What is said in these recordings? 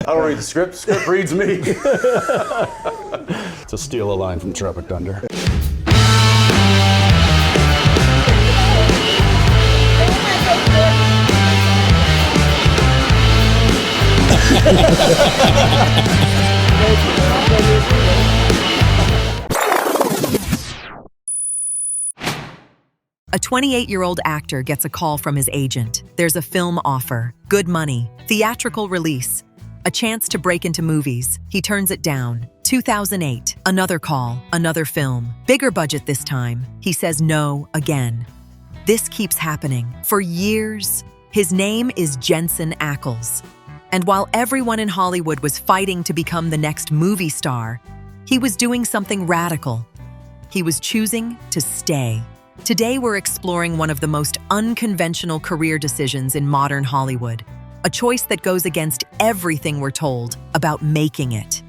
I don't read the script. The script reads me. To steal a line from Tropic Thunder. A 28-year-old actor gets a call from his agent. There's a film offer, good money, theatrical release, a chance to break into movies. He turns it down. 2008, another call, another film, bigger budget this time. He says no again. This keeps happening for years. His name is Jensen Ackles. And while everyone in Hollywood was fighting to become the next movie star, he was doing something radical. He was choosing to stay. Today we're exploring one of the most unconventional career decisions in modern Hollywood, a choice that goes against everything we're told about making it.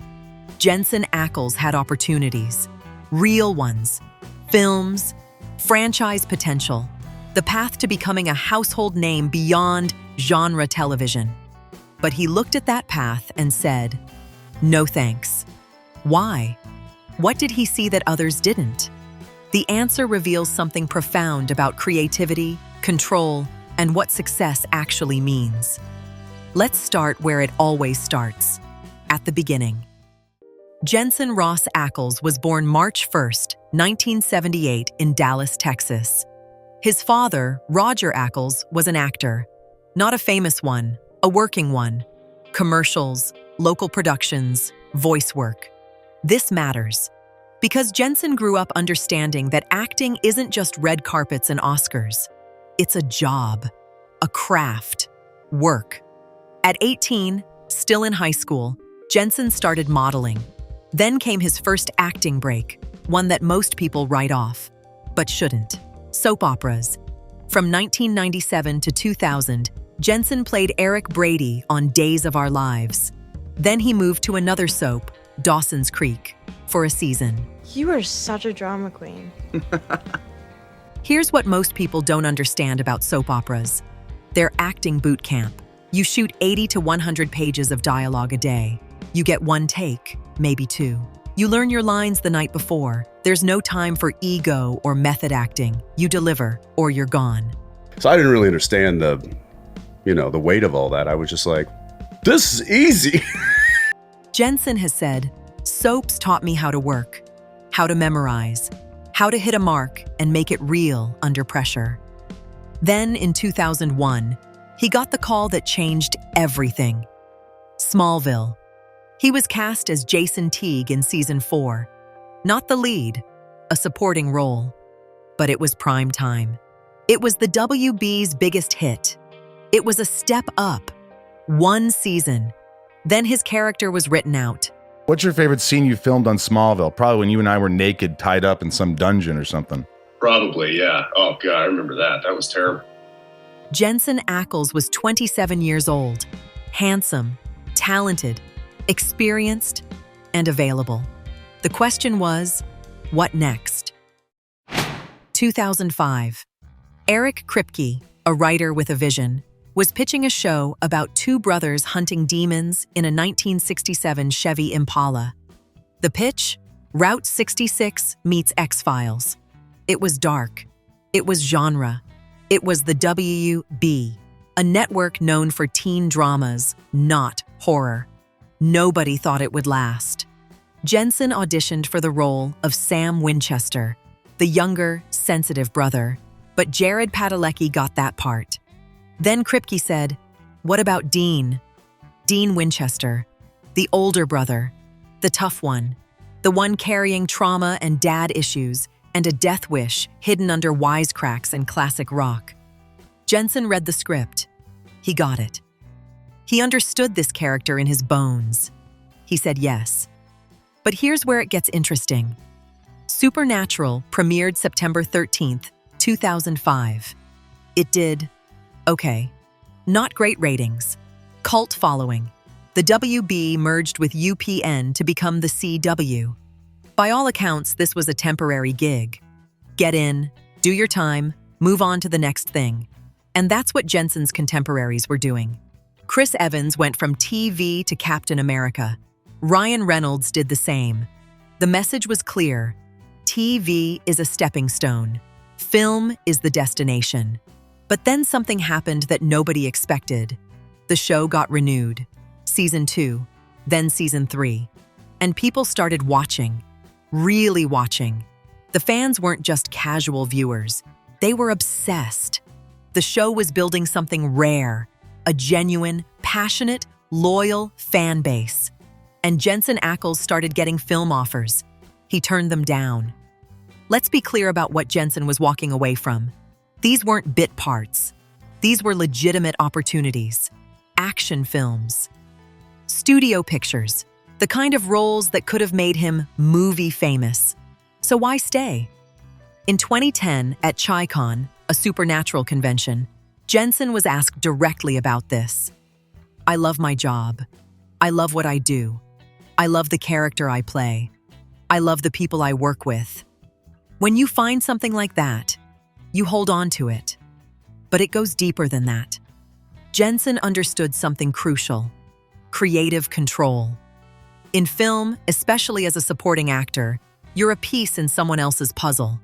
Jensen Ackles had opportunities, real ones, films, franchise potential, the path to becoming a household name beyond genre television. But he looked at that path and said, no thanks. Why? What did he see that others didn't? The answer reveals something profound about creativity, control, and what success actually means. Let's start where it always starts, at the beginning. Jensen Ross Ackles was born March 1st, 1978 in Dallas, Texas. His father, Roger Ackles, was an actor. Not a famous one, a working one. Commercials, local productions, voice work. This matters, because Jensen grew up understanding that acting isn't just red carpets and Oscars. It's a job, a craft, work. At 18, still in high school, Jensen started modeling. Then came his first acting break, one that most people write off, but shouldn't. Soap operas. From 1997 to 2000, Jensen played Eric Brady on Days of Our Lives. Then he moved to another soap, Dawson's Creek, for a season. You are such a drama queen. Here's what most people don't understand about soap operas. They're acting boot camp. You shoot 80 to 100 pages of dialogue a day. You get one take, maybe two. You learn your lines the night before. There's no time for ego or method acting. You deliver, or you're gone. So I didn't really understand the weight of all that. I was just like, this is easy. Jensen has said, soaps taught me how to work, how to memorize, how to hit a mark and make it real under pressure. Then in 2001, he got the call that changed everything. Smallville. He was cast as Jason Teague in season 4. Not the lead, a supporting role. But it was prime time. It was the WB's biggest hit. It was a step up. One season. Then his character was written out. What's your favorite scene you filmed on Smallville? Probably when you and I were naked, tied up in some dungeon or something. Probably, yeah. Oh, God, I remember that. That was terrible. Jensen Ackles was 27 years old, handsome, talented, experienced, and available. The question was, what next? 2005. Eric Kripke, a writer with a vision, was pitching a show about two brothers hunting demons in a 1967 Chevy Impala. The pitch? Route 66 meets X-Files. It was dark. It was genre. It was the WB, a network known for teen dramas, not horror. Nobody thought it would last. Jensen auditioned for the role of Sam Winchester, the younger, sensitive brother, but Jared Padalecki got that part. Then Kripke said, what about Dean? Dean Winchester, the older brother, the tough one, the one carrying trauma and dad issues and a death wish hidden under wisecracks and classic rock. Jensen read the script. He got it. He understood this character in his bones. He said yes. But here's where it gets interesting. Supernatural premiered September 13th, 2005. It did, okay, not great ratings, cult following. The WB merged with UPN to become the CW. By all accounts, this was a temporary gig. Get in, do your time, move on to the next thing. And that's what Jensen's contemporaries were doing. Chris Evans went from TV to Captain America. Ryan Reynolds did the same. The message was clear. TV is a stepping stone. Film is the destination. But then something happened that nobody expected. The show got renewed. Season 2, then Season 3. And people started watching. Really watching. The fans weren't just casual viewers. They were obsessed. The show was building something rare, a genuine, passionate, loyal fan base. And Jensen Ackles started getting film offers. He turned them down. Let's be clear about what Jensen was walking away from. These weren't bit parts. These were legitimate opportunities. Action films. Studio pictures. The kind of roles that could have made him movie famous. So why stay? In 2010, at ChiCon, a supernatural convention, Jensen was asked directly about this. I love my job. I love what I do. I love the character I play. I love the people I work with. When you find something like that, you hold on to it. But it goes deeper than that. Jensen understood something crucial: creative control. In film, especially as a supporting actor, you're a piece in someone else's puzzle.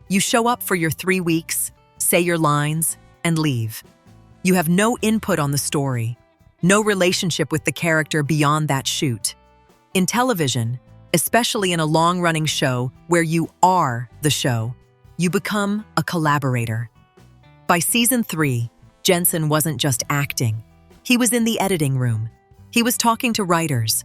You show up for your 3 weeks, say your lines, and leave. You have no input on the story, no relationship with the character beyond that shoot. In television, especially in a long-running show where you are the show, you become a collaborator. By Season 3, Jensen wasn't just acting. He was in the editing room. He was talking to writers.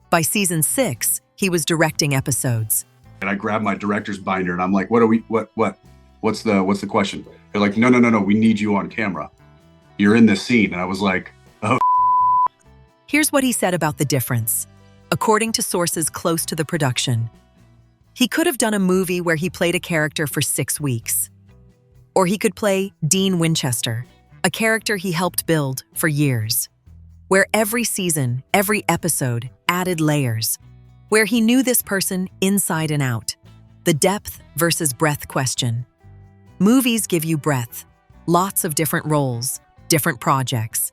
By Season 6, he was directing episodes. And I grabbed my director's binder and I'm like, what's the question? They're like, no, we need you on camera. You're in this scene. And I was like, oh. Here's what he said about the difference, according to sources close to the production. He could have done a movie where he played a character for 6 weeks. Or he could play Dean Winchester, a character he helped build for years. Where every season, every episode added layers. Where he knew this person inside and out. The depth versus breadth question. Movies give you breadth, lots of different roles, different projects.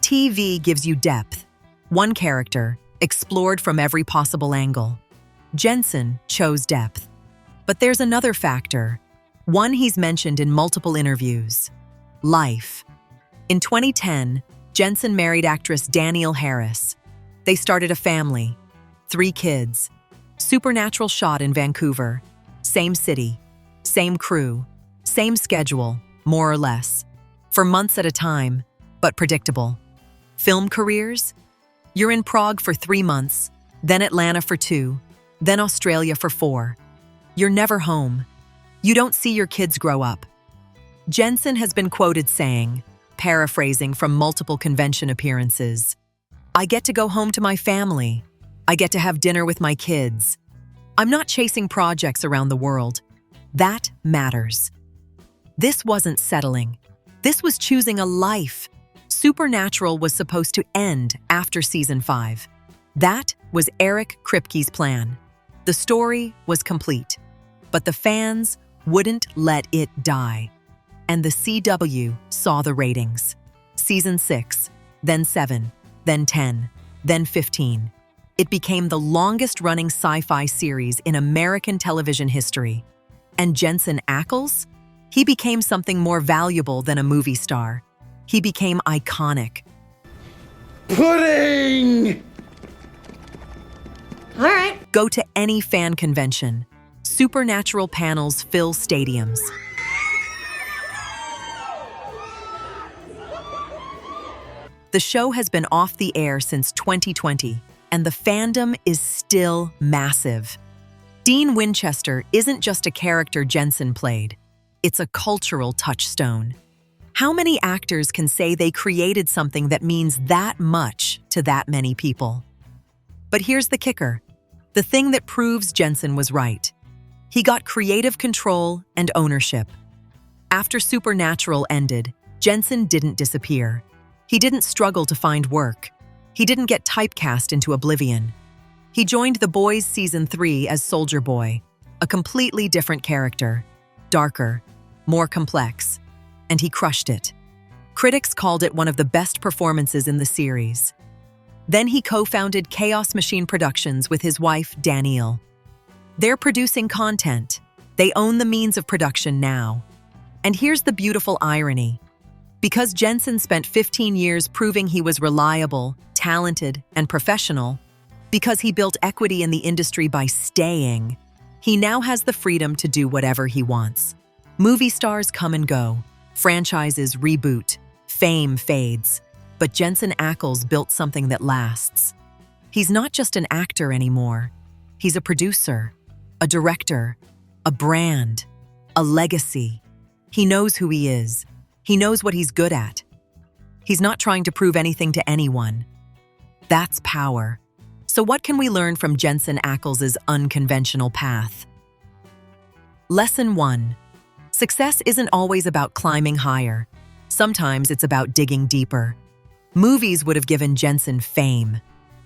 TV gives you depth, one character, explored from every possible angle. Jensen chose depth. But there's another factor, one he's mentioned in multiple interviews: life. In 2010, Jensen married actress Danielle Harris. They started a family, 3 kids. Supernatural shot in Vancouver. Same city, same crew, same schedule, more or less. For months at a time, but predictable. Film careers? You're in Prague for 3 months, then Atlanta for 2, then Australia for 4. You're never home. You don't see your kids grow up. Jensen has been quoted saying, paraphrasing from multiple convention appearances, I get to go home to my family. I get to have dinner with my kids. I'm not chasing projects around the world. That matters. This wasn't settling. This was choosing a life. Supernatural was supposed to end after Season 5. That was Eric Kripke's plan. The story was complete, but the fans wouldn't let it die. And the CW saw the ratings. Season 6, then 7, then 10, then 15. It became the longest-running sci-fi series in American television history. And Jensen Ackles? He became something more valuable than a movie star. He became iconic. Pudding! All right. Go to any fan convention. Supernatural panels fill stadiums. The show has been off the air since 2020, and the fandom is still massive. Dean Winchester isn't just a character Jensen played. It's a cultural touchstone. How many actors can say they created something that means that much to that many people? But here's the kicker. The thing that proves Jensen was right. He got creative control and ownership. After Supernatural ended, Jensen didn't disappear. He didn't struggle to find work. He didn't get typecast into oblivion. He joined The Boys Season 3 as Soldier Boy, a completely different character, darker, more complex, and he crushed it. Critics called it one of the best performances in the series. Then he co-founded Chaos Machine Productions with his wife, Danielle. They're producing content. They own the means of production now. And here's the beautiful irony. Because Jensen spent 15 years proving he was reliable, talented, and professional, because he built equity in the industry by staying, he now has the freedom to do whatever he wants. Movie stars come and go, franchises reboot, fame fades, but Jensen Ackles built something that lasts. He's not just an actor anymore. He's a producer, a director, a brand, a legacy. He knows who he is. He knows what he's good at. He's not trying to prove anything to anyone. That's power. So what can we learn from Jensen Ackles' unconventional path? Lesson 1. Success isn't always about climbing higher. Sometimes it's about digging deeper. Movies would have given Jensen fame.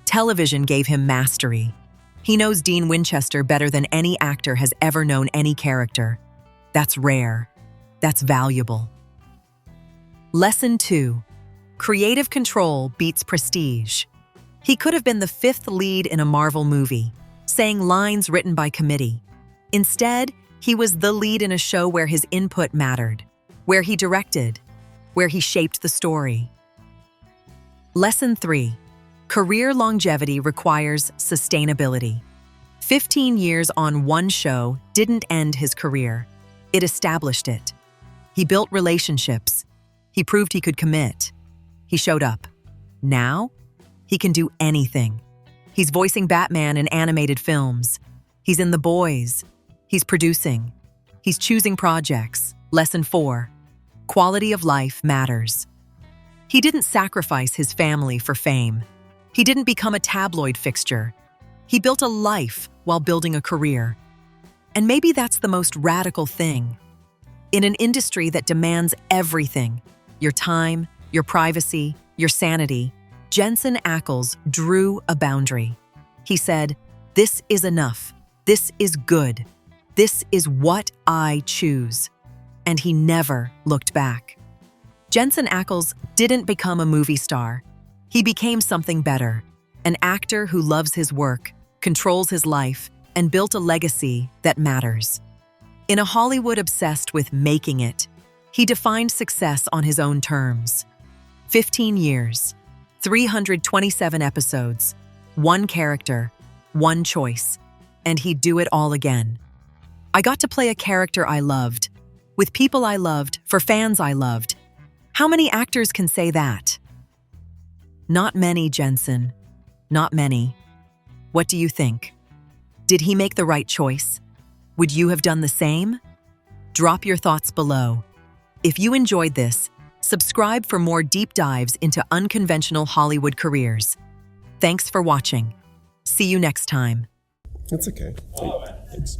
Television gave him mastery. He knows Dean Winchester better than any actor has ever known any character. That's rare. That's valuable. Lesson 2. Creative control beats prestige. He could have been the 5th lead in a Marvel movie, saying lines written by committee. Instead, he was the lead in a show where his input mattered, where he directed, where he shaped the story. Lesson 3. Career longevity requires sustainability. 15 years on one show didn't end his career. It established it. He built relationships. He proved he could commit. He showed up. Now, he can do anything. He's voicing Batman in animated films. He's in The Boys. He's producing. He's choosing projects. Lesson 4. Quality of life matters. He didn't sacrifice his family for fame. He didn't become a tabloid fixture. He built a life while building a career. And maybe that's the most radical thing. In an industry that demands everything, your time, your privacy, your sanity, Jensen Ackles drew a boundary. He said, "This is enough. This is good. This is what I choose." And he never looked back. Jensen Ackles didn't become a movie star. He became something better, an actor who loves his work, controls his life, and built a legacy that matters. In a Hollywood obsessed with making it, he defined success on his own terms. 15 years, 327 episodes, one character, one choice, and he'd do it all again. I got to play a character I loved, with people I loved, for fans I loved. How many actors can say that? Not many, Jensen. Not many. What do you think? Did he make the right choice? Would you have done the same? Drop your thoughts below. If you enjoyed this, subscribe for more deep dives into unconventional Hollywood careers. Thanks for watching. See you next time. That's okay. Thanks.